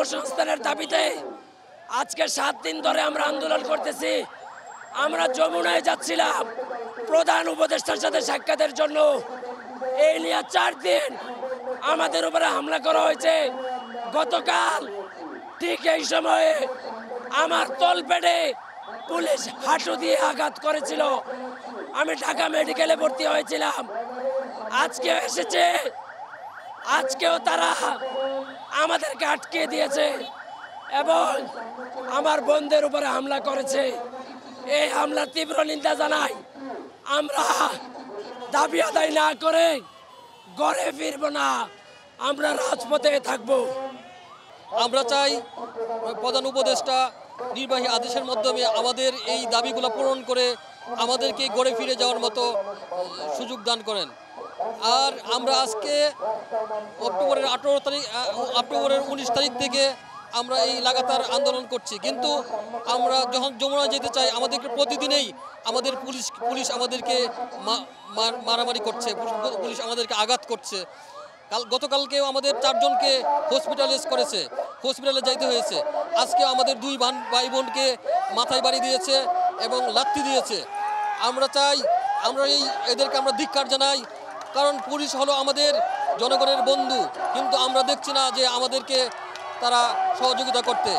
কর্মসংস্থানের দাবিতে আজকে 7 দিন ধরে আমরা আন্দোলন করতেছি। আমরা যমুনায় যাচ্ছিলাম প্রধান উপদেষ্টার সাথে সাক্ষাতের জন্য। এই নিয়ে 4 দিন আমাদের উপরে হামলা করা হয়েছে। গতকাল ঠিক এই সময়ে আমার তলপেটে পুলিশ হাঁটু দিয়ে আঘাত করেছিল। আমি ঢাকা মেডিকেলে ভর্তি হয়েছিলাম। আজকে এসেছে, আজকেও তারা আমাদেরকে আটকে দিয়েছে এবং আমার বোনদের উপরে হামলা করেছে। এই হামলার তীব্র নিন্দা জানাই। আমরা দাবি আদায় না করে ঘরে ফিরব না, আমরা রাজপথে থাকব। আমরা চাই প্রধান উপদেষ্টা নির্বাহী আদেশের মাধ্যমে আমাদের এই দাবিগুলো পূরণ করে আমাদেরকে ঘরে ফিরে যাওয়ার মতো সুযোগ দান করেন। আর আমরা আজকে অক্টোবরের 19 তারিখ থেকে আমরা এই লাগাতার আন্দোলন করছি, কিন্তু আমরা যখন যমুনা যেতে চাই আমাদেরকে প্রতিদিনেই আমাদের পুলিশ আমাদেরকে মারামারি করছে, পুলিশ আমাদেরকে আঘাত করছে। গতকালকেও আমাদের 4 জনকে হসপিটালাইজ করেছে, হসপিটালে যাইতে হয়েছে। আজকে আমাদের 2 ভাই বোনকে মাথায় বাড়ি দিয়েছে এবং লাথি দিয়েছে। আমরা চাই, এদেরকে আমরা ধিক্কার জানাই, কারণ পুলিশ হলো আমাদের জনগণের বন্ধু, কিন্তু আমরা দেখছি না যে আমাদেরকে তারা সহযোগিতা করতে।